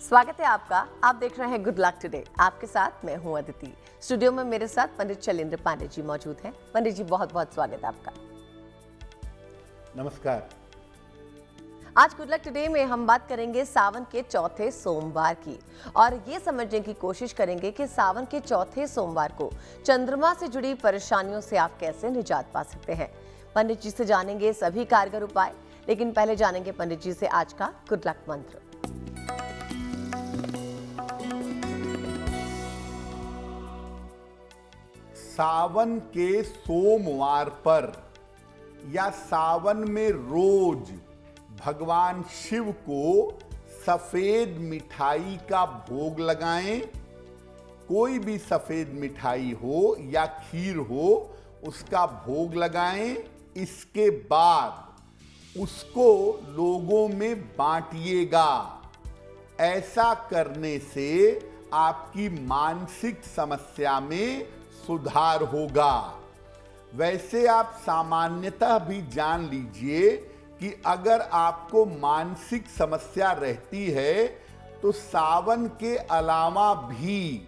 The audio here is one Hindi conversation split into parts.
स्वागत है आपका। आप देख रहे हैं गुड लक टुडे। आपके साथ मैं हूं अदिति। स्टूडियो में मेरे साथ पंडित शैलेंद्र पांडे जी मौजूद हैं। पंडित जी, बहुत बहुत स्वागत है आपका। नमस्कार। आज गुड लक टुडे में हम बात करेंगे सावन के चौथे सोमवार की और ये समझने की कोशिश करेंगे कि सावन के चौथे सोमवार को चंद्रमा से जुड़ी परेशानियों से आप कैसे निजात पा सकते हैं। पंडित जी से जानेंगे सभी कारगर उपाय, लेकिन पहले जानेंगे पंडित जी से आज का गुड लक मंत्र। सावन के सोमवार पर या सावन में रोज भगवान शिव को सफेद मिठाई का भोग लगाएं। कोई भी सफेद मिठाई हो या खीर हो, उसका भोग लगाएं। इसके बाद उसको लोगों में बांटिएगा। ऐसा करने से आपकी मानसिक समस्या में सुधार होगा। वैसे आप सामान्यतः भी जान लीजिए कि अगर आपको मानसिक समस्या रहती है तो सावन के अलावा भी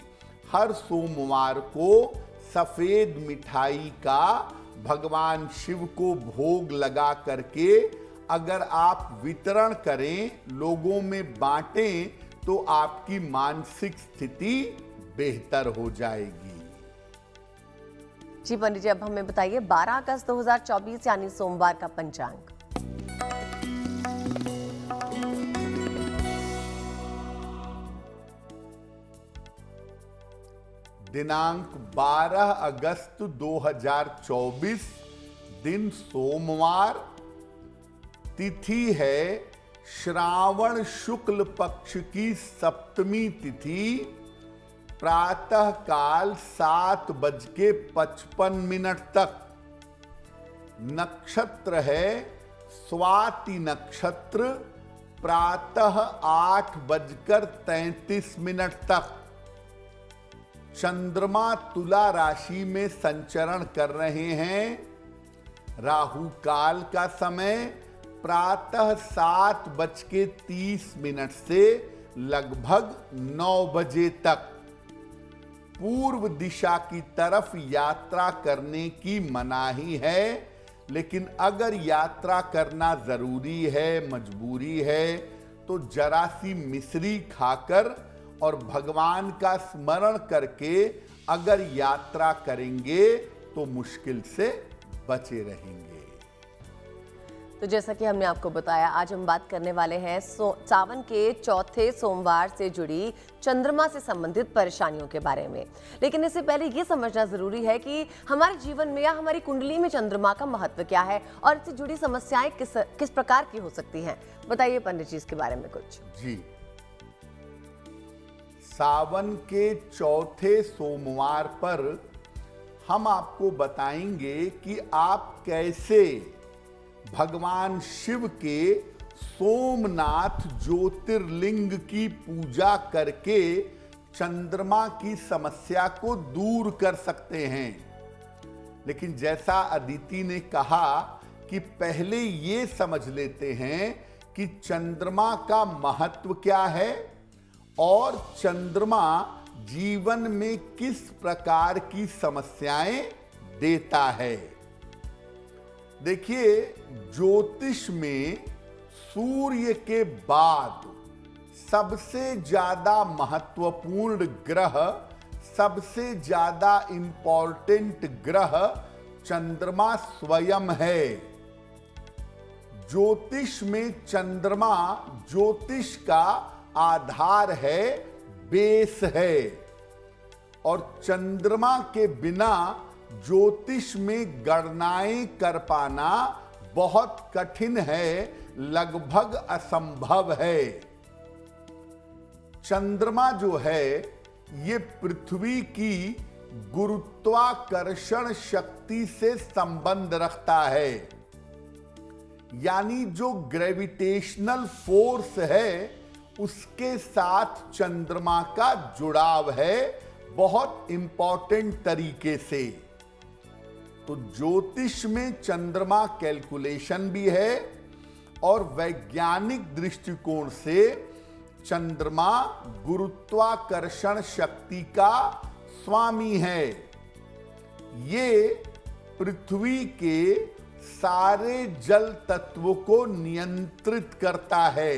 हर सोमवार को सफेद मिठाई का भगवान शिव को भोग लगा करके अगर आप वितरण करें, लोगों में बांटें, तो आपकी मानसिक स्थिति बेहतर हो जाएगी। जी पंडित जी, अब हमें बताइए 12 अगस्त 2024 यानी सोमवार का पंचांग। दिनांक 12 अगस्त 2024, दिन सोमवार, तिथि है श्रावण शुक्ल पक्ष की सप्तमी तिथि, प्रातः काल 7:55 तक। नक्षत्र है स्वाति नक्षत्र, प्रातः 8:33 तक। चंद्रमा तुला राशि में संचरण कर रहे हैं। राहु काल का समय प्रातः 7:30 से लगभग 9 बजे तक। पूर्व दिशा की तरफ यात्रा करने की मनाही है, लेकिन अगर यात्रा करना जरूरी है, मजबूरी है, तो जरा सी मिश्री खाकर और भगवान का स्मरण करके अगर यात्रा करेंगे तो मुश्किल से बचे रहेंगे। तो जैसा कि हमने आपको बताया, आज हम बात करने वाले हैं सावन के चौथे सोमवार से जुड़ी चंद्रमा से संबंधित परेशानियों के बारे में। लेकिन इससे पहले ये समझना जरूरी है कि हमारे जीवन में या हमारी कुंडली में चंद्रमा का महत्व क्या है और इससे जुड़ी समस्याएं किस प्रकार की हो सकती हैं। बताइए पंडित जी इसके बारे में कुछ। जी, सावन के चौथे सोमवार पर हम आपको बताएंगे कि आप कैसे भगवान शिव के सोमनाथ ज्योतिर्लिंग की पूजा करके चंद्रमा की समस्या को दूर कर सकते हैं। लेकिन जैसा अदिति ने कहा कि पहले ये समझ लेते हैं कि चंद्रमा का महत्व क्या है और चंद्रमा जीवन में किस प्रकार की समस्याएं देता है। देखिए, ज्योतिष में सूर्य के बाद सबसे ज्यादा महत्वपूर्ण ग्रह, सबसे ज्यादा इंपॉर्टेंट ग्रह चंद्रमा स्वयं है। ज्योतिष में चंद्रमा ज्योतिष का आधार है, बेस है, और चंद्रमा के बिना ज्योतिष में गणनाएं कर पाना बहुत कठिन है, लगभग असंभव है। चंद्रमा जो है ये पृथ्वी की गुरुत्वाकर्षण शक्ति से संबंध रखता है। यानी जो ग्रेविटेशनल फोर्स है उसके साथ चंद्रमा का जुड़ाव है बहुत इंपॉर्टेंट तरीके से। तो ज्योतिष में चंद्रमा कैलकुलेशन भी है और वैज्ञानिक दृष्टिकोण से चंद्रमा गुरुत्वाकर्षण शक्ति का स्वामी है। ये पृथ्वी के सारे जल तत्वों को नियंत्रित करता है।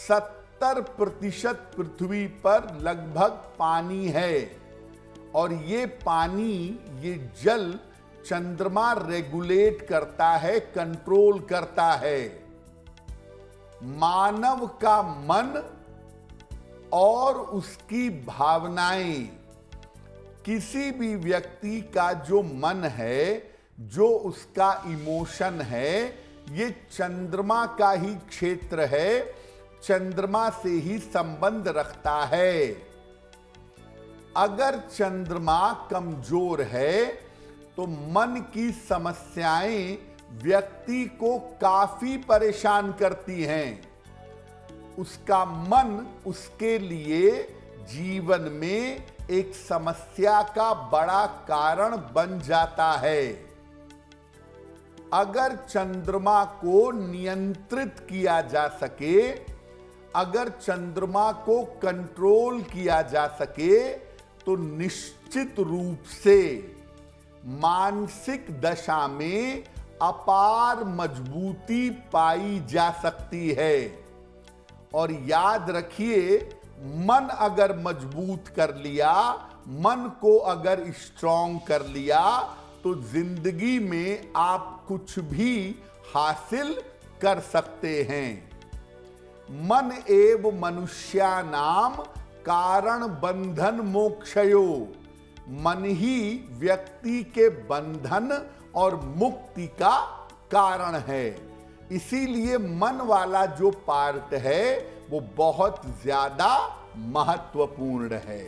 70% पृथ्वी पर लगभग पानी है और ये पानी, ये जल चंद्रमा रेगुलेट करता है, कंट्रोल करता है। मानव का मन और उसकी भावनाएं, किसी भी व्यक्ति का जो मन है, जो उसका इमोशन है, ये चंद्रमा का ही क्षेत्र है, चंद्रमा से ही संबंध रखता है। अगर चंद्रमा कमजोर है तो मन की समस्याएं व्यक्ति को काफी परेशान करती हैं। उसका मन उसके लिए जीवन में एक समस्या का बड़ा कारण बन जाता है। अगर चंद्रमा को नियंत्रित किया जा सके, अगर चंद्रमा को कंट्रोल किया जा सके, तो निश्चित रूप से मानसिक दशा में अपार मजबूती पाई जा सकती है। और याद रखिए, मन अगर मजबूत कर लिया, मन को अगर स्ट्रांग कर लिया, तो जिंदगी में आप कुछ भी हासिल कर सकते हैं। मन एव मनुष्यानाम कारण बंधन मोक्षयो। मन ही व्यक्ति के बंधन और मुक्ति का कारण है। इसीलिए मन वाला जो पार्ट है वो बहुत ज्यादा महत्वपूर्ण है।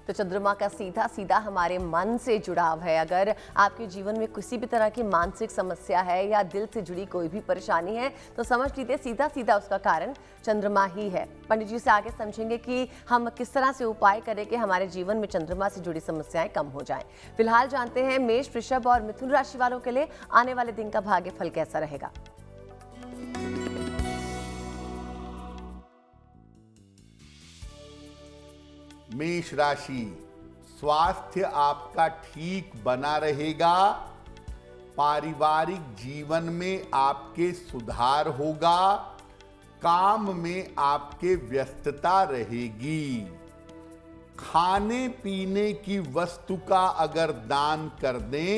तो चंद्रमा का सीधा सीधा हमारे मन से जुड़ाव है। अगर आपके जीवन में किसी भी तरह की मानसिक समस्या है या दिल से जुड़ी कोई भी परेशानी है, तो समझ लीजिए सीधा सीधा उसका कारण चंद्रमा ही है। पंडित जी से आगे समझेंगे कि हम किस तरह से उपाय करें कि हमारे जीवन में चंद्रमा से जुड़ी समस्याएं कम हो जाएं। फिलहाल जानते हैं मेष, वृषभ और मिथुन राशि वालों के लिए आने वाले दिन का भाग्य फल कैसा रहेगा। मेष राशि, स्वास्थ्य आपका ठीक बना रहेगा। पारिवारिक जीवन में आपके सुधार होगा। काम में आपके व्यस्तता रहेगी। खाने पीने की वस्तु का अगर दान कर दें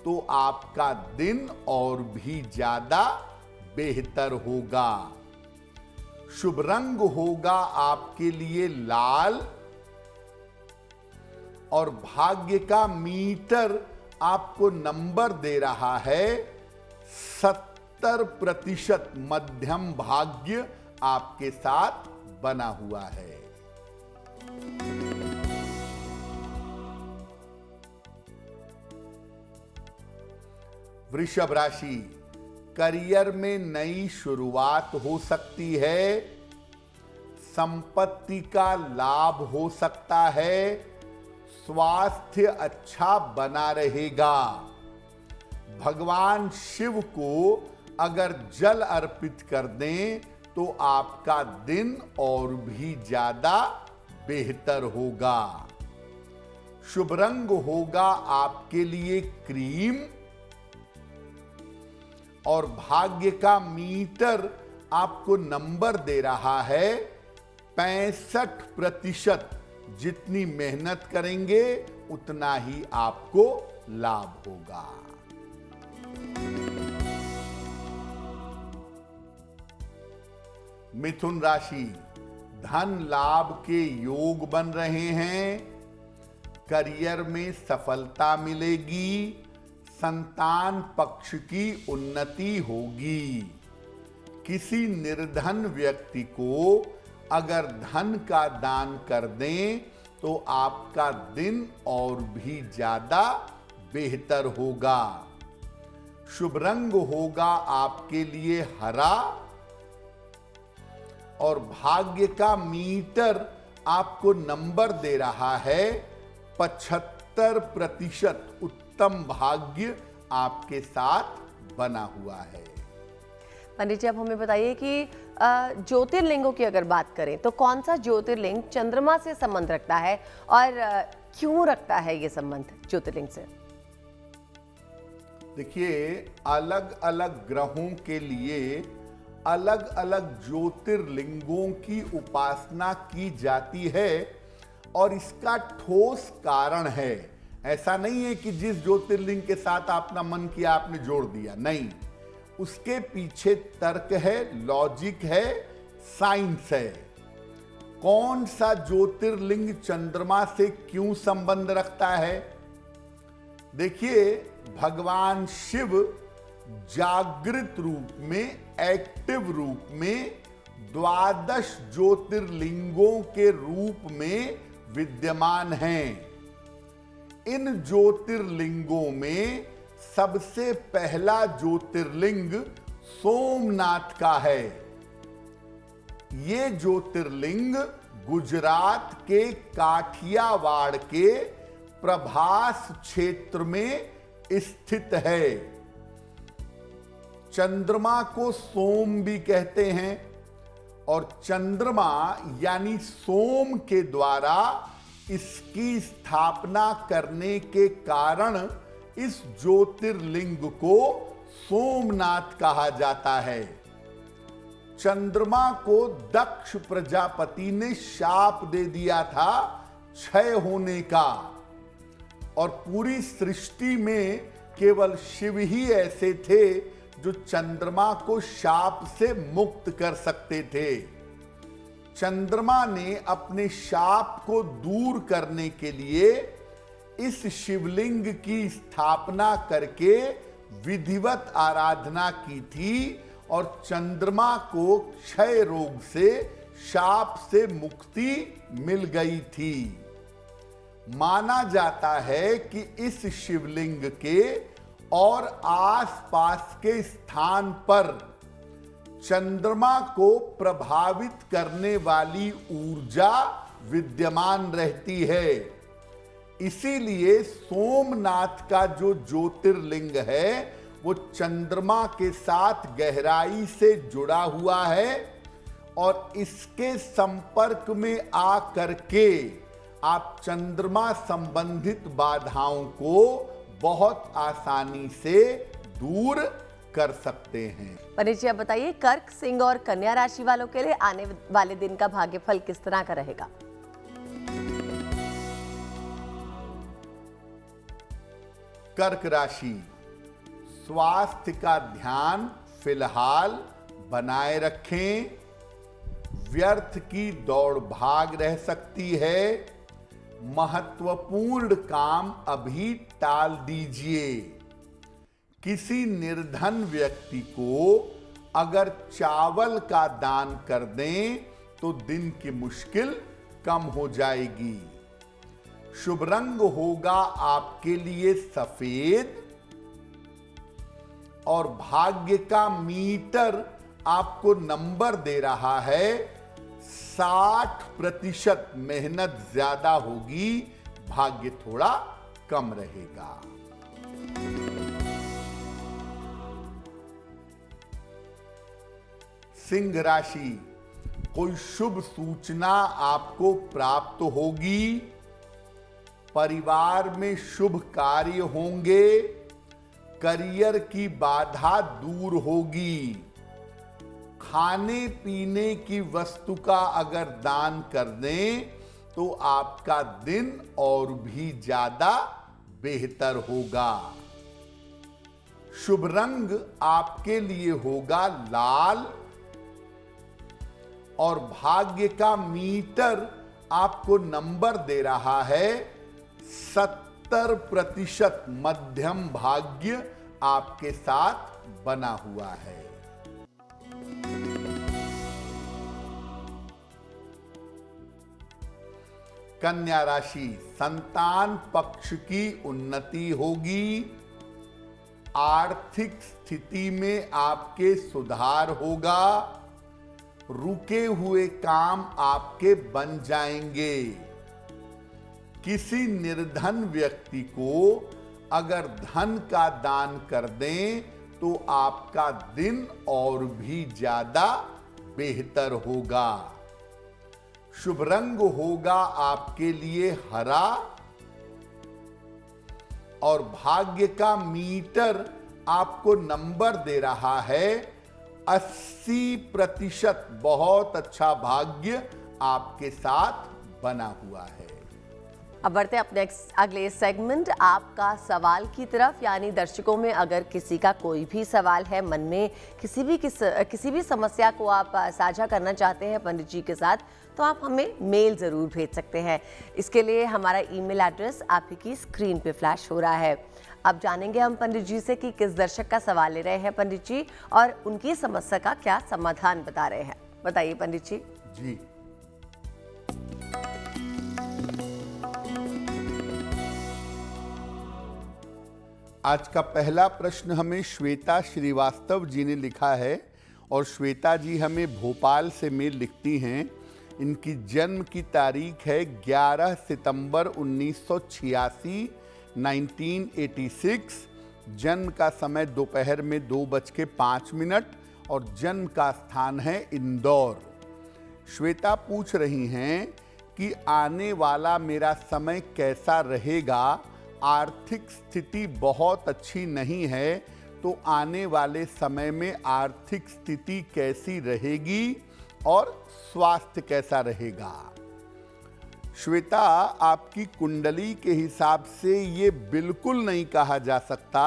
तो आपका दिन और भी ज्यादा बेहतर होगा। शुभ रंग होगा आपके लिए लाल और भाग्य का मीटर आपको नंबर दे रहा है 70% मध्यम भाग्य आपके साथ बना हुआ है। वृषभ राशि, करियर में नई शुरुआत हो सकती है। संपत्ति का लाभ हो सकता है। स्वास्थ्य अच्छा बना रहेगा। भगवान शिव को अगर जल अर्पित कर दें तो आपका दिन और भी ज्यादा बेहतर होगा। शुभ रंग होगा आपके लिए क्रीम और भाग्य का मीटर आपको नंबर दे रहा है 65%। जितनी मेहनत करेंगे उतना ही आपको लाभ होगा। मिथुन राशि, धन लाभ के योग बन रहे हैं। करियर में सफलता मिलेगी। संतान पक्ष की उन्नति होगी। किसी निर्धन व्यक्ति को अगर धन का दान कर दें तो आपका दिन और भी ज्यादा बेहतर होगा। शुभ रंग होगा आपके लिए हरा और भाग्य का मीटर आपको नंबर दे रहा है 75%। उत्तम भाग्य आपके साथ बना हुआ है। पंडित जी, अब हमें बताइए कि ज्योतिर्लिंगों की अगर बात करें तो कौन सा ज्योतिर्लिंग चंद्रमा से संबंध रखता है और क्यों रखता है ये संबंध ज्योतिर्लिंग से? देखिए, अलग अलग ग्रहों के लिए अलग अलग ज्योतिर्लिंगों की उपासना की जाती है और इसका ठोस कारण है। ऐसा नहीं है कि जिस ज्योतिर्लिंग के साथ आपने मन किया आपने जोड़ दिया, नहीं, उसके पीछे तर्क है, लॉजिक है, साइंस है। कौन सा ज्योतिर्लिंग चंद्रमा से क्यों संबंध रखता है? देखिए, भगवान शिव जागृत रूप में, एक्टिव रूप में 12 ज्योतिर्लिंगों के रूप में विद्यमान हैं। इन ज्योतिर्लिंगों में सबसे पहला ज्योतिर्लिंग सोमनाथ का है। ये ज्योतिर्लिंग गुजरात के काठियावाड़ के प्रभास क्षेत्र में स्थित है। चंद्रमा को सोम भी कहते हैं और चंद्रमा यानी सोम के द्वारा इसकी स्थापना करने के कारण इस ज्योतिर्लिंग को सोमनाथ कहा जाता है। चंद्रमा को दक्ष प्रजापति ने शाप दे दिया था क्षय होने का और पूरी सृष्टि में केवल शिव ही ऐसे थे जो चंद्रमा को शाप से मुक्त कर सकते थे। चंद्रमा ने अपने शाप को दूर करने के लिए इस शिवलिंग की स्थापना करके विधिवत आराधना की थी और चंद्रमा को क्षय रोग से, शाप से मुक्ति मिल गई थी। माना जाता है कि इस शिवलिंग के और आसपास के स्थान पर चंद्रमा को प्रभावित करने वाली ऊर्जा विद्यमान रहती है। इसीलिए सोमनाथ का जो ज्योतिर्लिंग है वो चंद्रमा के साथ गहराई से जुड़ा हुआ है और इसके संपर्क में आ करके आप चंद्रमा संबंधित बाधाओं को बहुत आसानी से दूर कर सकते हैं। पंडित जी, आप बताइए, कर्क, सिंह और कन्या राशि वालों के लिए आने वाले दिन का भाग्यफल किस तरह का रहेगा? कर्क राशि, स्वास्थ्य का ध्यान फिलहाल बनाए रखें। व्यर्थ की दौड़ भाग रह सकती है। महत्वपूर्ण काम अभी टाल दीजिए। किसी निर्धन व्यक्ति को अगर चावल का दान कर दें तो दिन की मुश्किल कम हो जाएगी। शुभ रंग होगा आपके लिए सफेद और भाग्य का मीटर आपको नंबर दे रहा है 60%। मेहनत ज्यादा होगी, भाग्य थोड़ा कम रहेगा। सिंह राशि, कोई शुभ सूचना आपको प्राप्त होगी। परिवार में शुभ कार्य होंगे। करियर की बाधा दूर होगी। खाने पीने की वस्तु का अगर दान कर दें तो आपका दिन और भी ज्यादा बेहतर होगा। शुभ रंग आपके लिए होगा लाल और भाग्य का मीटर आपको नंबर दे रहा है 70%। मध्यम भाग्य आपके साथ बना हुआ है। कन्या राशि, संतान पक्ष की उन्नति होगी। आर्थिक स्थिति में आपके सुधार होगा। रुके हुए काम आपके बन जाएंगे। किसी निर्धन व्यक्ति को अगर धन का दान कर दें तो आपका दिन और भी ज्यादा बेहतर होगा। शुभ रंग होगा आपके लिए हरा और भाग्य का मीटर आपको नंबर दे रहा है 80%। बहुत अच्छा भाग्य आपके साथ बना हुआ है। अब बढ़ते हैं अपने अगले सेगमेंट आपका सवाल की तरफ। यानी दर्शकों में अगर किसी का कोई भी सवाल है, मन में किसी भी समस्या को आप साझा करना चाहते हैं पंडित जी के साथ, तो आप हमें मेल ज़रूर भेज सकते हैं। इसके लिए हमारा ईमेल एड्रेस आपकी स्क्रीन पे फ्लैश हो रहा है। अब जानेंगे हम पंडित जी से कि किस दर्शक का सवाल ले रहे हैं पंडित जी, और उनकी समस्या का क्या समाधान बता रहे हैं। बताइए पंडित जी। जी, आज का पहला प्रश्न हमें श्वेता श्रीवास्तव जी ने लिखा है और श्वेता जी हमें भोपाल से मेल लिखती हैं। इनकी जन्म की तारीख है 11 सितंबर 1986, 1986। जन्म का समय दोपहर में 2:05 और जन्म का स्थान है इंदौर। श्वेता पूछ रही हैं कि आने वाला मेरा समय कैसा रहेगा। आर्थिक स्थिति बहुत अच्छी नहीं है, तो आने वाले समय में आर्थिक स्थिति कैसी रहेगी और स्वास्थ्य कैसा रहेगा। श्वेता, आपकी कुंडली के हिसाब से ये बिल्कुल नहीं कहा जा सकता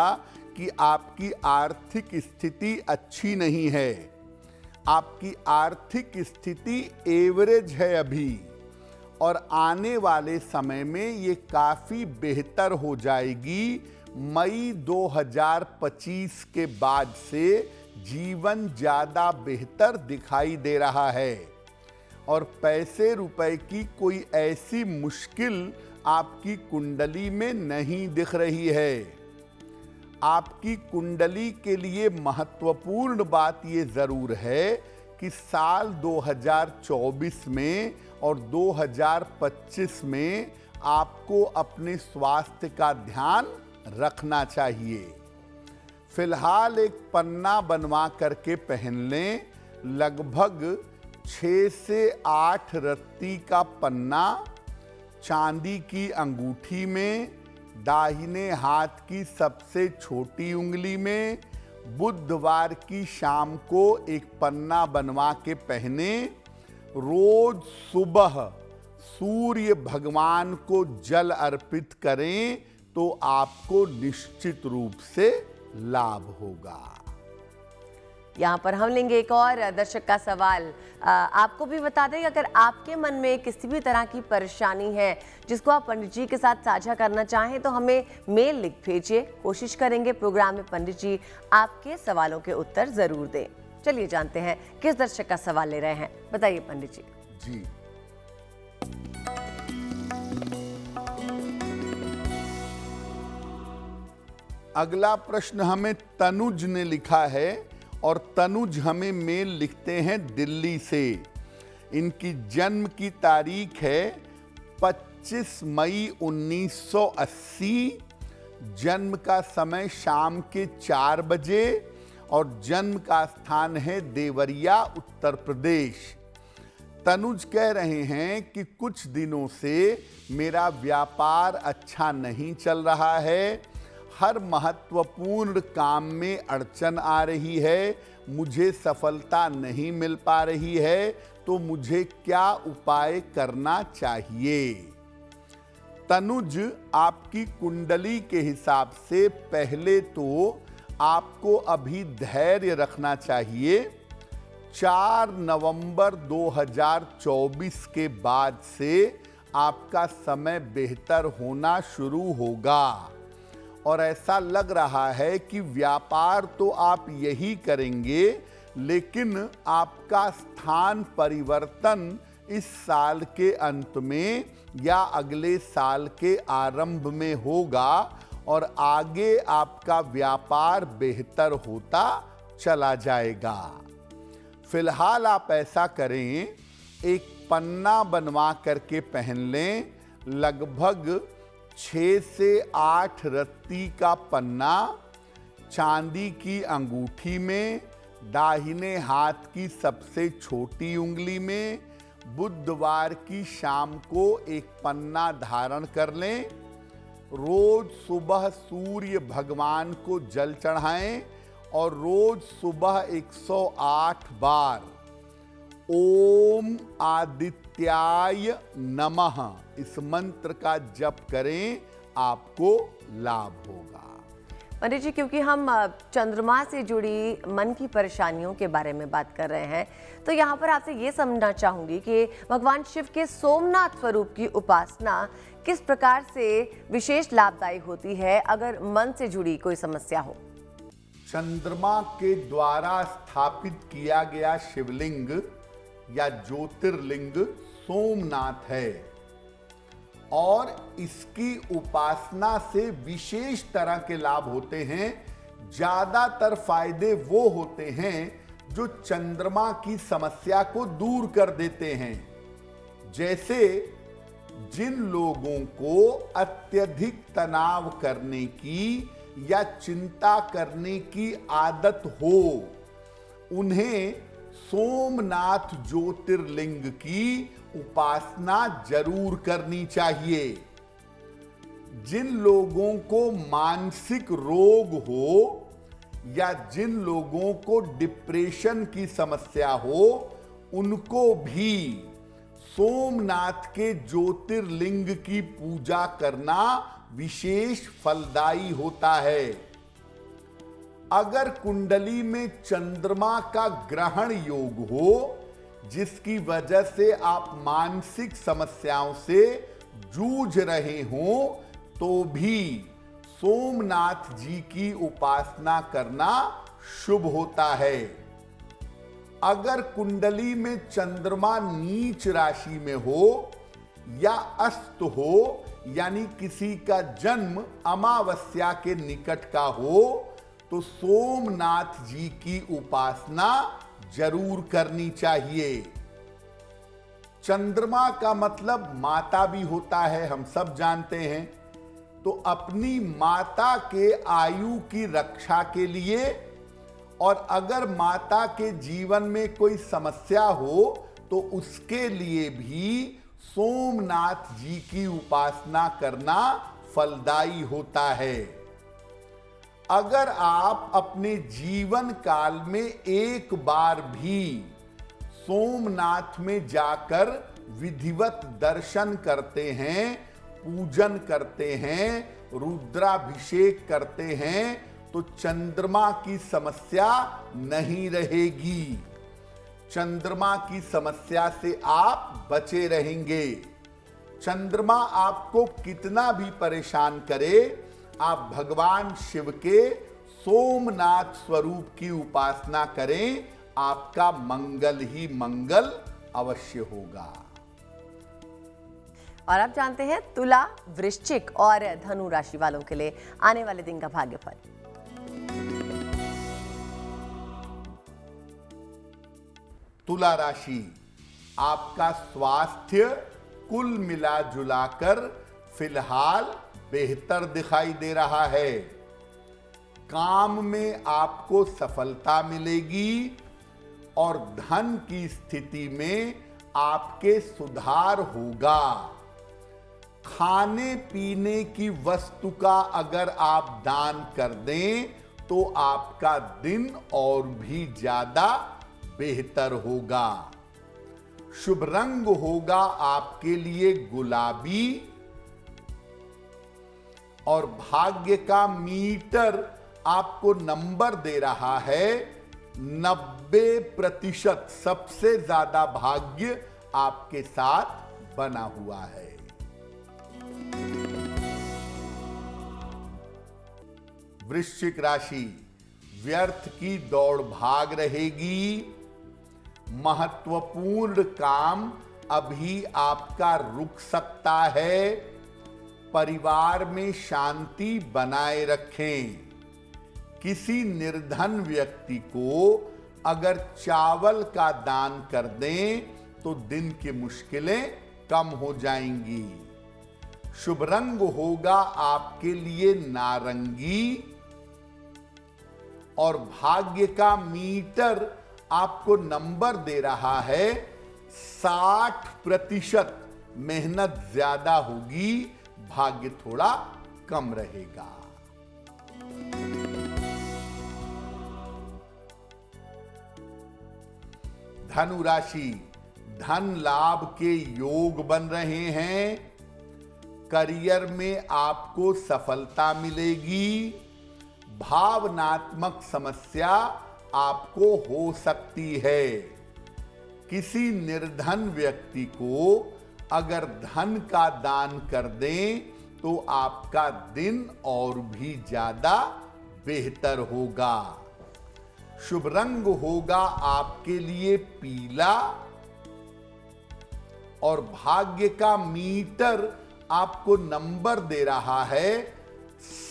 कि आपकी आर्थिक स्थिति अच्छी नहीं है। आपकी आर्थिक स्थिति एवरेज है अभी, और आने वाले समय में ये काफी बेहतर हो जाएगी। मई 2025 के बाद से जीवन ज्यादा बेहतर दिखाई दे रहा है और पैसे रुपए की कोई ऐसी मुश्किल आपकी कुंडली में नहीं दिख रही है। आपकी कुंडली के लिए महत्वपूर्ण बात ये जरूर है कि साल 2024 में और 2025 में आपको अपने स्वास्थ्य का ध्यान रखना चाहिए। फिलहाल एक पन्ना बनवा करके पहन लें। लगभग 6 से 8 रत्ती का पन्ना चांदी की अंगूठी में, दाहिने हाथ की सबसे छोटी उंगली में, बुधवार की शाम को एक पन्ना बनवा के पहने। रोज सुबह सूर्य भगवान को जल अर्पित करें तो आपको निश्चित रूप से लाभ होगा। यहाँ पर हम लेंगे एक और दर्शक का सवाल। आपको भी बता दें, अगर आपके मन में किसी भी तरह की परेशानी है जिसको आप पंडित जी के साथ साझा करना चाहें, तो हमें मेल लिख भेजिए। कोशिश करेंगे प्रोग्राम में पंडित जी आपके सवालों के उत्तर जरूर दें। चलिए जानते हैं किस दर्शक का सवाल ले रहे हैं। बताइए पंडित जी। जी, अगला प्रश्न हमें तनुज ने लिखा है और तनुज हमें मेल लिखते हैं दिल्ली से। इनकी जन्म की तारीख है 25 मई 1980। जन्म का समय शाम के 4 बजे और जन्म का स्थान है देवरिया, उत्तर प्रदेश। तनुज कह रहे हैं कि कुछ दिनों से मेरा व्यापार अच्छा नहीं चल रहा है। हर महत्वपूर्ण काम में अड़चन आ रही है, मुझे सफलता नहीं मिल पा रही है, तो मुझे क्या उपाय करना चाहिए। तनुज, आपकी कुंडली के हिसाब से पहले तो आपको अभी धैर्य रखना चाहिए। 4 नवंबर 2024 के बाद से आपका समय बेहतर होना शुरू होगा और ऐसा लग रहा है कि व्यापार तो आप यही करेंगे, लेकिन आपका स्थान परिवर्तन इस साल के अंत में या अगले साल के आरंभ में होगा और आगे आपका व्यापार बेहतर होता चला जाएगा। फिलहाल आप ऐसा करें, एक पन्ना बनवा करके पहन लें। लगभग 6 से 8 रत्ती का पन्ना चांदी की अंगूठी में, दाहिने हाथ की सबसे छोटी उंगली में बुधवार की शाम को एक पन्ना धारण कर लें। रोज सुबह सूर्य भगवान को जल चढ़ाएं और रोज सुबह 108 बार ओम आदित्याय नमः इस मंत्र का जप करें, आपको लाभ होगा। पंडित जी, क्योंकि हम चंद्रमा से जुड़ी मन की परेशानियों के बारे में बात कर रहे हैं, तो यहाँ पर आपसे ये समझना चाहूंगी कि भगवान शिव के सोमनाथ स्वरूप की उपासना किस प्रकार से विशेष लाभदायी होती है अगर मन से जुड़ी कोई समस्या हो। चंद्रमा के द्वारा स्थापित किया गया शिवलिंग या ज्योतिर्लिंग सोमनाथ है और इसकी उपासना से विशेष तरह के लाभ होते हैं। ज्यादातर फायदे वो होते हैं जो चंद्रमा की समस्या को दूर कर देते हैं। जैसे जिन लोगों को अत्यधिक तनाव करने की या चिंता करने की आदत हो, उन्हें सोमनाथ ज्योतिर्लिंग की उपासना जरूर करनी चाहिए। जिन लोगों को मानसिक रोग हो या जिन लोगों को डिप्रेशन की समस्या हो, उनको भी सोमनाथ के ज्योतिर्लिंग की पूजा करना विशेष फलदायी होता है। अगर कुंडली में चंद्रमा का ग्रहण योग हो, जिसकी वजह से आप मानसिक समस्याओं से जूझ रहे हो, तो भी सोमनाथ जी की उपासना करना शुभ होता है। अगर कुंडली में चंद्रमा नीच राशि में हो या अस्त हो, यानी किसी का जन्म अमावस्या के निकट का हो, तो सोमनाथ जी की उपासना जरूर करनी चाहिए। चंद्रमा का मतलब माता भी होता है, हम सब जानते हैं। तो अपनी माता के आयु की रक्षा के लिए और अगर माता के जीवन में कोई समस्या हो तो उसके लिए भी सोमनाथ जी की उपासना करना फलदायी होता है। अगर आप अपने जीवन काल में एक बार भी सोमनाथ में जाकर विधिवत दर्शन करते हैं, पूजन करते हैं, रुद्राभिषेक करते हैं, तो चंद्रमा की समस्या नहीं रहेगी। चंद्रमा की समस्या से आप बचे रहेंगे। चंद्रमा आपको कितना भी परेशान करे, आप भगवान शिव के सोमनाथ स्वरूप की उपासना करें, आपका मंगल ही मंगल अवश्य होगा। और आप जानते हैं तुला, वृश्चिक और धनु राशि वालों के लिए आने वाले दिन का भाग्यफल। तुला राशि, आपका स्वास्थ्य कुल मिला जुलाकर फिलहाल बेहतर दिखाई दे रहा है। काम में आपको सफलता मिलेगी और धन की स्थिति में आपके सुधार होगा। खाने पीने की वस्तु का अगर आप दान कर दें तो आपका दिन और भी ज्यादा बेहतर होगा। शुभ रंग होगा आपके लिए गुलाबी और भाग्य का मीटर आपको नंबर दे रहा है 90%। सबसे ज्यादा भाग्य आपके साथ बना हुआ है। वृश्चिक राशि, व्यर्थ की दौड़ भाग रहेगी। महत्वपूर्ण काम अभी आपका रुक सकता है। परिवार में शांति बनाए रखें। किसी निर्धन व्यक्ति को अगर चावल का दान कर दें तो दिन की मुश्किलें कम हो जाएंगी। शुभ रंग होगा आपके लिए नारंगी और भाग्य का मीटर आपको नंबर दे रहा है 60%। मेहनत ज्यादा होगी, भाग्य थोड़ा कम रहेगा। धनु राशि, धन लाभ के योग बन रहे हैं। करियर में आपको सफलता मिलेगी। भावनात्मक समस्या आपको हो सकती है। किसी निर्धन व्यक्ति को अगर धन का दान कर दें तो आपका दिन और भी ज्यादा बेहतर होगा। शुभ रंग होगा आपके लिए पीला और भाग्य का मीटर आपको नंबर दे रहा है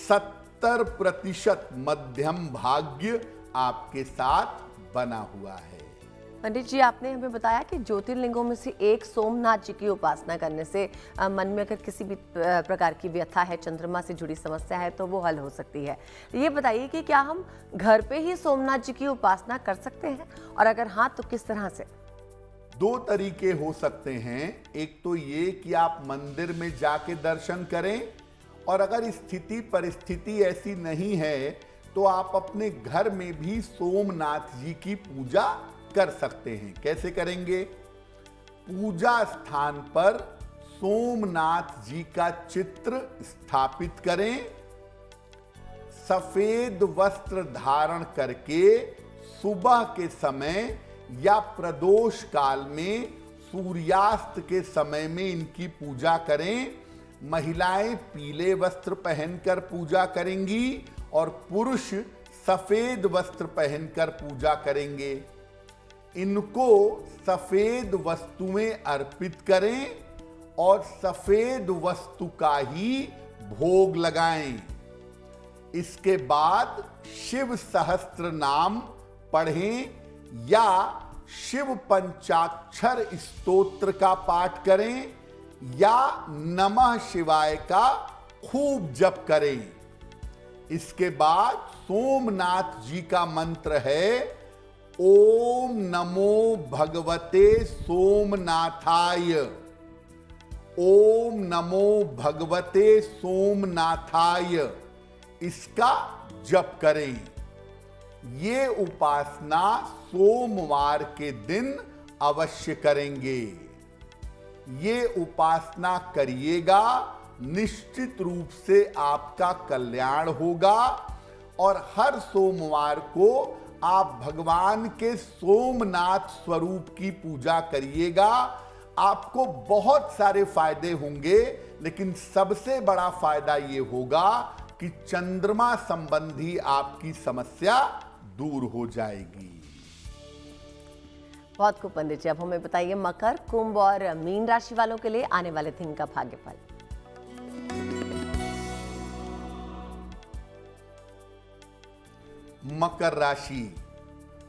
70%। मध्यम भाग्य आपके साथ बना हुआ है। पंडित जी, आपने हमें बताया कि ज्योतिर्लिंगों में से एक सोमनाथ जी की उपासना करने से मन में अगर किसी भी प्रकार की व्यथा है, चंद्रमा से जुड़ी समस्या है, तो वो हल हो सकती है। ये बताइए कि क्या हम घर पे ही सोमनाथ जी की उपासना कर सकते हैं, और अगर हाँ तो किस तरह से? दो तरीके हो सकते हैं। एक तो ये कि आप मंदिर में जाके दर्शन करें, और अगर स्थिति परिस्थिति ऐसी नहीं है तो आप अपने घर में भी सोमनाथ जी की पूजा कर सकते हैं। कैसे करेंगे? पूजा स्थान पर सोमनाथ जी का चित्र स्थापित करें। सफेद वस्त्र धारण करके सुबह के समय या प्रदोष काल में सूर्यास्त के समय में इनकी पूजा करें। महिलाएं पीले वस्त्र पहनकर पूजा करेंगी और पुरुष सफेद वस्त्र पहनकर पूजा करेंगे। इनको सफेद वस्तुएं अर्पित करें और सफेद वस्तु का ही भोग लगाएं। इसके बाद शिव सहस्त्र नाम पढ़ें या शिव पंचाक्षर स्तोत्र का पाठ करें या नमः शिवाय का खूब जप करें। इसके बाद सोमनाथ जी का मंत्र है ओम नमो भगवते सोमनाथाय। ओम नमो भगवते सोमनाथाय, इसका जप करें। ये उपासना सोमवार के दिन अवश्य करेंगे। ये उपासना करिएगा, निश्चित रूप से आपका कल्याण होगा। और हर सोमवार को आप भगवान के सोमनाथ स्वरूप की पूजा करिएगा। आपको बहुत सारे फायदे होंगे, लेकिन सबसे बड़ा फायदा ये होगा कि चंद्रमा संबंधी आपकी समस्या दूर हो जाएगी। बहुत खूब पंडित जी। अब हमें बताइए मकर, कुंभ और मीन राशि वालों के लिए आने वाले दिन का भाग्यफल। मकर राशि,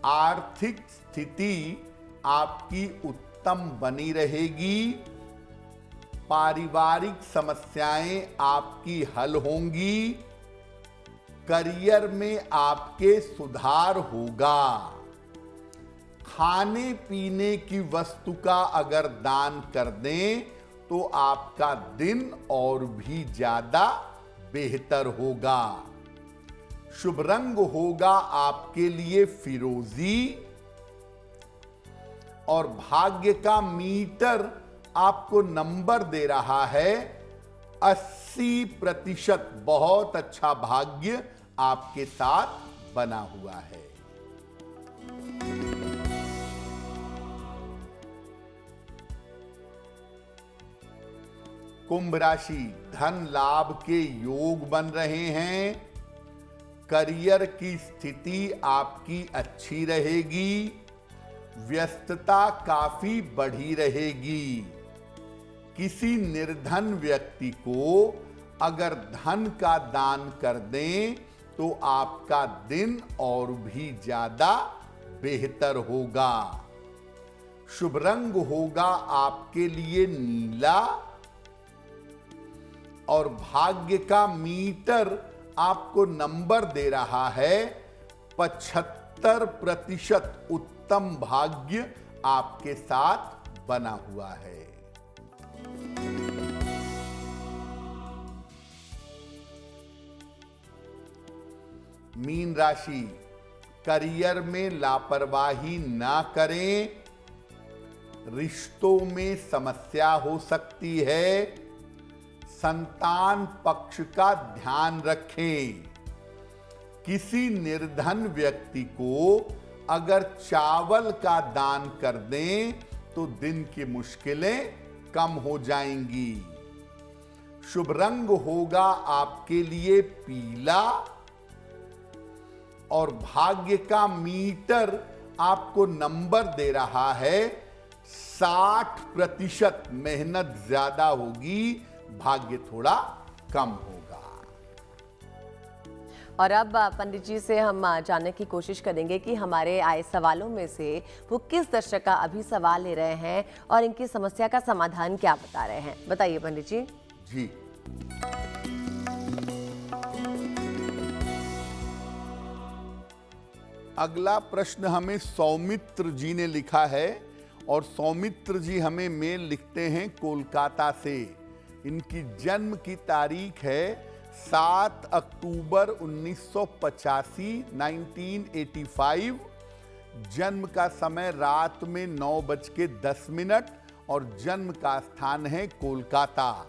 आर्थिक स्थिति आपकी उत्तम बनी रहेगी। पारिवारिक समस्याएं आपकी हल होंगी। करियर में आपके सुधार होगा। खाने पीने की वस्तु का अगर दान कर दें तो आपका दिन और भी ज्यादा बेहतर होगा। शुभ रंग होगा आपके लिए फिरोजी और भाग्य का मीटर आपको नंबर दे रहा है 80%। बहुत अच्छा भाग्य आपके साथ बना हुआ है। कुंभ राशि, धन लाभ के योग बन रहे हैं। करियर की स्थिति आपकी अच्छी रहेगी। व्यस्तता काफी बढ़ी रहेगी। किसी निर्धन व्यक्ति को अगर धन का दान कर दें तो आपका दिन और भी ज्यादा बेहतर होगा। शुभ रंग होगा आपके लिए नीला और भाग्य का मीटर आपको नंबर दे रहा है 75% उत्तम भाग्य आपके साथ बना हुआ है। मीन राशि, करियर में लापरवाही ना करें, रिश्तों में समस्या हो सकती है, संतान पक्ष का ध्यान रखें। किसी निर्धन व्यक्ति को अगर चावल का दान कर दें तो दिन की मुश्किलें कम हो जाएंगी। शुभ रंग होगा आपके लिए पीला और भाग्य का मीटर आपको नंबर दे रहा है 60%। मेहनत ज्यादा होगी, भाग्य थोड़ा कम होगा। और अब पंडित जी से हम जानने की कोशिश करेंगे कि हमारे आए सवालों में से वो किस दर्शक का अभी सवाल ले रहे हैं और इनकी समस्या का समाधान क्या बता रहे हैं। बताइए पंडित जी। जी, अगला प्रश्न हमें सौमित्र जी ने लिखा है और सौमित्र जी हमें मेल लिखते हैं कोलकाता से। इनकी जन्म की तारीख है 7 अक्टूबर 1985, 1985। जन्म का समय रात में 9:10 और जन्म का स्थान है कोलकाता।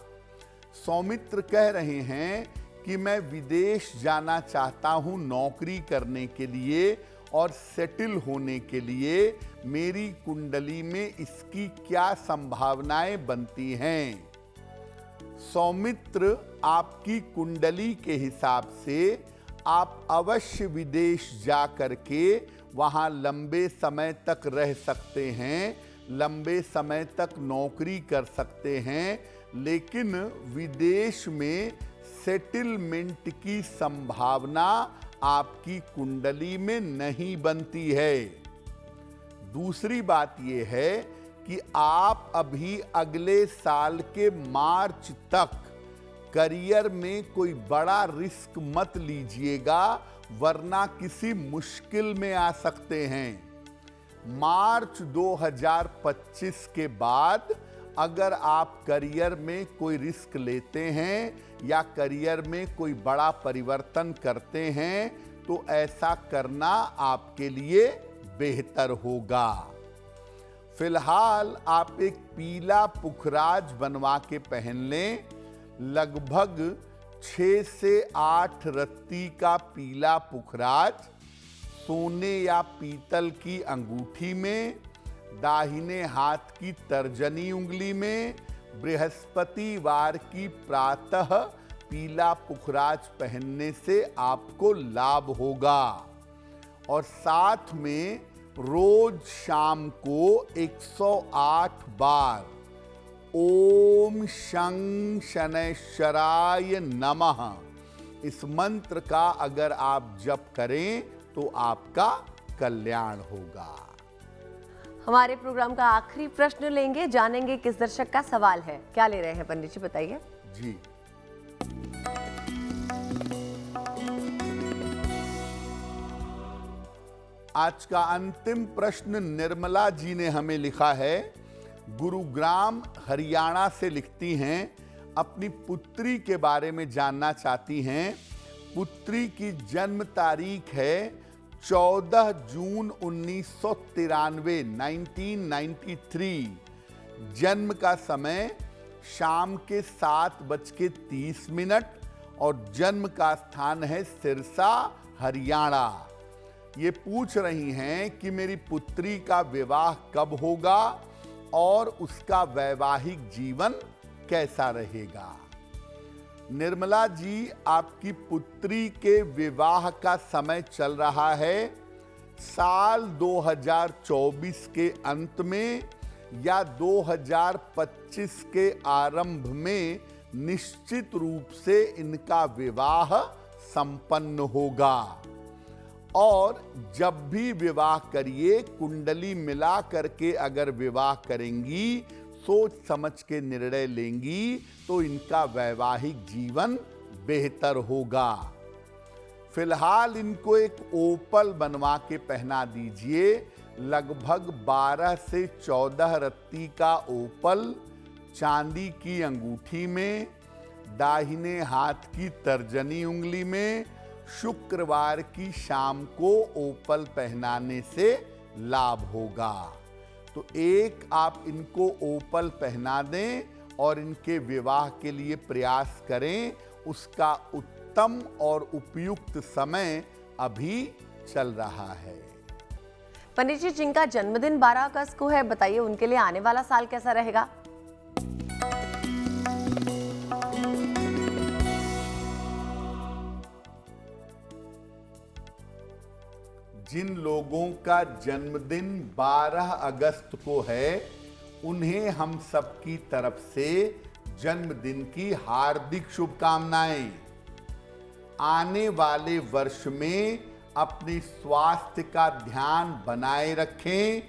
सौमित्र कह रहे हैं कि मैं विदेश जाना चाहता हूं नौकरी करने के लिए और सेटल होने के लिए। मेरी कुंडली में इसकी क्या संभावनाएं बनती हैं? सौमित्र, आपकी कुंडली के हिसाब से आप अवश्य विदेश जा करके वहां लंबे समय तक रह सकते हैं, लंबे समय तक नौकरी कर सकते हैं, लेकिन विदेश में सेटलमेंट की संभावना आपकी कुंडली में नहीं बनती है। दूसरी बात यह है कि आप अभी अगले साल के मार्च तक करियर में कोई बड़ा रिस्क मत लीजिएगा, वरना किसी मुश्किल में आ सकते हैं। मार्च 2025 के बाद अगर आप करियर में कोई रिस्क लेते हैं या करियर में कोई बड़ा परिवर्तन करते हैं तो ऐसा करना आपके लिए बेहतर होगा। फिलहाल आप एक पीला पुखराज बनवा के पहन लें। लगभग 6 से 8 रत्ती का पीला पुखराज सोने या पीतल की अंगूठी में, दाहिने हाथ की तर्जनी उंगली में, बृहस्पतिवार की प्रातः पीला पुखराज पहनने से आपको लाभ होगा। और साथ में रोज शाम को 108 बार ओम शं शनैश्चराय नमः इस मंत्र का अगर आप जप करें तो आपका कल्याण होगा। हमारे प्रोग्राम का आखिरी प्रश्न लेंगे, जानेंगे किस दर्शक का सवाल है। क्या ले रहे हैं पंडित जी, बताइए। जी, आज का अंतिम प्रश्न निर्मला जी ने हमें लिखा है। गुरुग्राम हरियाणा से लिखती हैं, अपनी पुत्री के बारे में जानना चाहती हैं। पुत्री की जन्म तारीख है 14 जून 1993, 1993। जन्म का समय शाम के 7:30 और जन्म का स्थान है सिरसा, हरियाणा। ये पूछ रही हैं कि मेरी पुत्री का विवाह कब होगा और उसका वैवाहिक जीवन कैसा रहेगा। निर्मला जी, आपकी पुत्री के विवाह का समय चल रहा है साल 2024 के अंत में या 2025 के आरंभ में निश्चित रूप से इनका विवाह संपन्न होगा। और जब भी विवाह करिए, कुंडली मिला करके अगर विवाह करेंगी, सोच समझ के निर्णय लेंगी तो इनका वैवाहिक जीवन बेहतर होगा। फिलहाल इनको एक ओपल बनवा के पहना दीजिए। लगभग 12 से 14 रत्ती का ओपल चांदी की अंगूठी में, दाहिने हाथ की तर्जनी उंगली में, शुक्रवार की शाम को ओपल पहनाने से लाभ होगा। तो एक आप इनको ओपल पहना दें और इनके विवाह के लिए प्रयास करें। उसका उत्तम और उपयुक्त समय अभी चल रहा है। पंडित जी, जिनका जन्मदिन 12 अगस्त को है, बताइए उनके लिए आने वाला साल कैसा रहेगा? जिन लोगों का जन्मदिन 12 अगस्त को है, उन्हें हम सबकी तरफ से जन्मदिन की हार्दिक शुभकामनाएं। आने वाले वर्ष में अपने स्वास्थ्य का ध्यान बनाए रखें।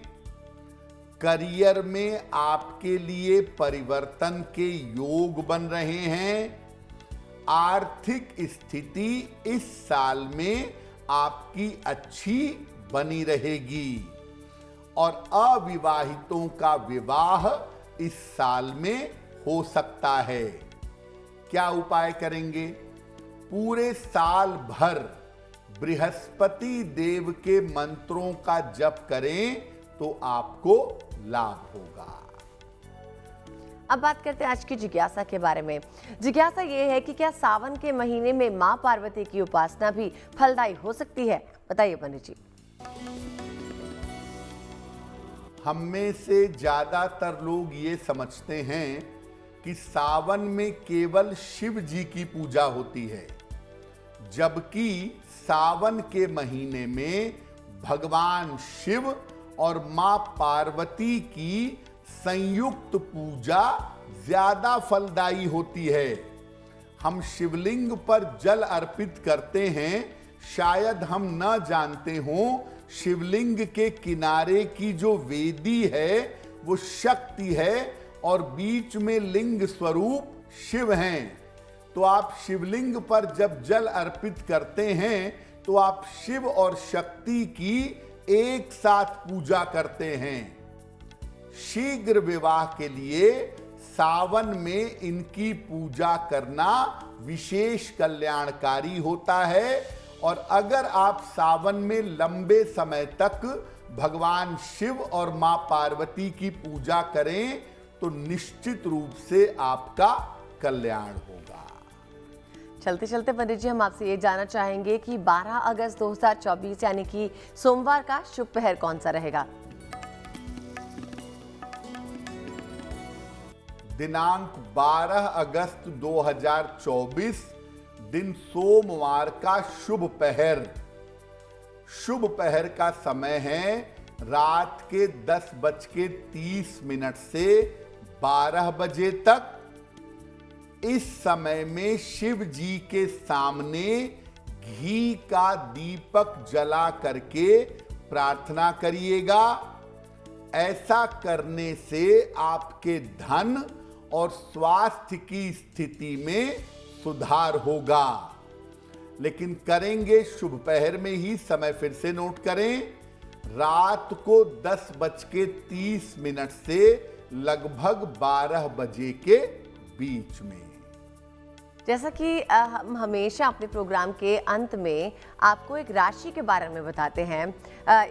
करियर में आपके लिए परिवर्तन के योग बन रहे हैं। आर्थिक स्थिति इस साल में आपकी अच्छी बनी रहेगी और अविवाहितों का विवाह इस साल में हो सकता है। क्या उपाय करेंगे? पूरे साल भर बृहस्पति देव के मंत्रों का जप करें तो आपको लाभ होगा। अब बात करते हैं आज की जिज्ञासा के बारे में। जिज्ञासा ये है कि क्या सावन के महीने में मां पार्वती की उपासना भी फलदायी हो सकती है? बताइए पंडित जी। हम में से ज्यादातर लोग ये समझते हैं कि सावन में केवल शिव जी की पूजा होती है, जबकि सावन के महीने में भगवान शिव और मां पार्वती की संयुक्त पूजा ज्यादा फलदायी होती है। हम शिवलिंग पर जल अर्पित करते हैं, शायद हम न जानते हों शिवलिंग के किनारे की जो वेदी है वो शक्ति है और बीच में लिंग स्वरूप शिव हैं। तो आप शिवलिंग पर जब जल अर्पित करते हैं तो आप शिव और शक्ति की एक साथ पूजा करते हैं। शीघ्र विवाह के लिए सावन में इनकी पूजा करना विशेष कल्याणकारी होता है और अगर आप सावन में लंबे समय तक भगवान शिव और मां पार्वती की पूजा करें तो निश्चित रूप से आपका कल्याण होगा। चलते चलते पंडित जी, हम आपसे ये जानना चाहेंगे कि 12 अगस्त 2024 यानी कि सोमवार का शुभ पहर कौन सा रहेगा? दिनांक 12 अगस्त 2024 दिन सोमवार का शुभ पहर। शुभ पहर का समय है रात के 10:30 से 12 बजे तक। इस समय में शिव जी के सामने घी का दीपक जला करके प्रार्थना करिएगा। ऐसा करने से आपके धन और स्वास्थ्य की स्थिति में सुधार होगा। लेकिन करेंगे शुभ पहर में ही। समय फिर से नोट करें, रात को 10:30 से लगभग 12 बजे के बीच में। जैसा कि हम हमेशा अपने प्रोग्राम के अंत में आपको एक राशि के बारे में बताते हैं,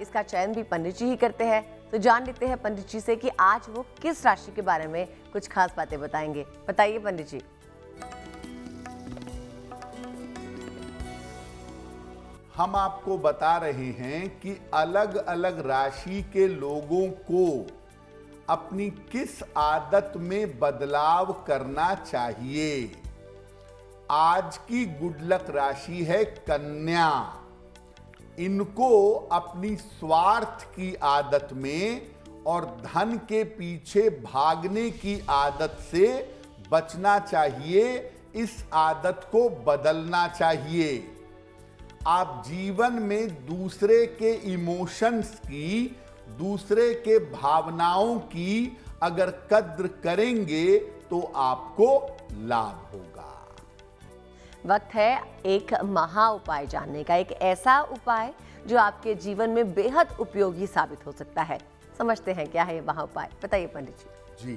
इसका चयन भी पंडित जी ही करते हैं। तो जान लेते हैं पंडित जी से कि आज वो किस राशि के बारे में कुछ खास बातें बताएंगे। बताइए पंडित जी। हम आपको बता रहे हैं कि अलग अलग राशि के लोगों को अपनी किस आदत में बदलाव करना चाहिए। आज की गुड लक राशि है कन्या। इनको अपनी स्वार्थ की आदत में और धन के पीछे भागने की आदत से बचना चाहिए। इस आदत को बदलना चाहिए। आप जीवन में दूसरे के इमोशंस की, दूसरे के भावनाओं की अगर कद्र करेंगे तो आपको लाभ होगा। वक्त है एक महा उपाय जानने का, एक ऐसा उपाय जो आपके जीवन में बेहद उपयोगी साबित हो सकता है। समझते हैं क्या है ये महा उपाय, बताइए पंडित जी। जी,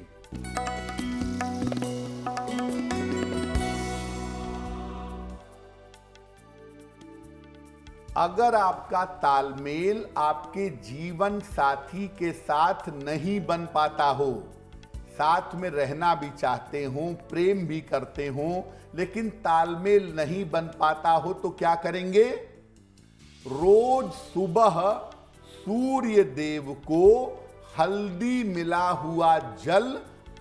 अगर आपका तालमेल आपके जीवन साथी के साथ नहीं बन पाता हो, साथ में रहना भी चाहते हो, प्रेम भी करते हो, लेकिन तालमेल नहीं बन पाता हो, तो क्या करेंगे? रोज सुबह सूर्य देव को हल्दी मिला हुआ जल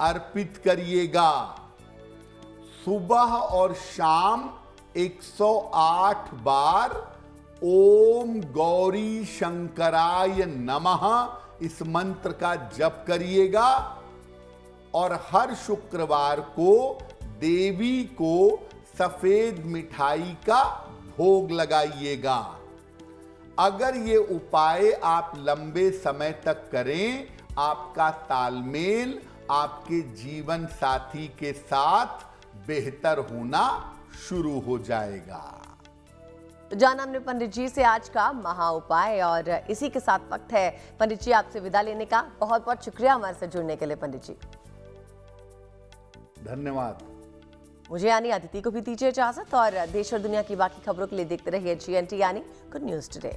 अर्पित करिएगा। सुबह और शाम 108 बार ओम गौरी शंकराय नमः इस मंत्र का जप करिएगा और हर शुक्रवार को देवी को सफेद मिठाई का भोग लगाइएगा। अगर ये उपाय आप लंबे समय तक करें, आपका तालमेल आपके जीवन साथी के साथ बेहतर होना शुरू हो जाएगा। तो जाना हमने पंडित जी से आज का महा उपाय, और इसी के साथ वक्त है पंडित जी आपसे विदा लेने का। बहुत बहुत शुक्रिया हमारे साथ जुड़ने के लिए पंडित जी। धन्यवाद। मुझे यानी अदिति को भी दीजिए इजाजत, और देश और दुनिया की बाकी खबरों के लिए देखते रहिए GNT यानी गुड न्यूज टुडे।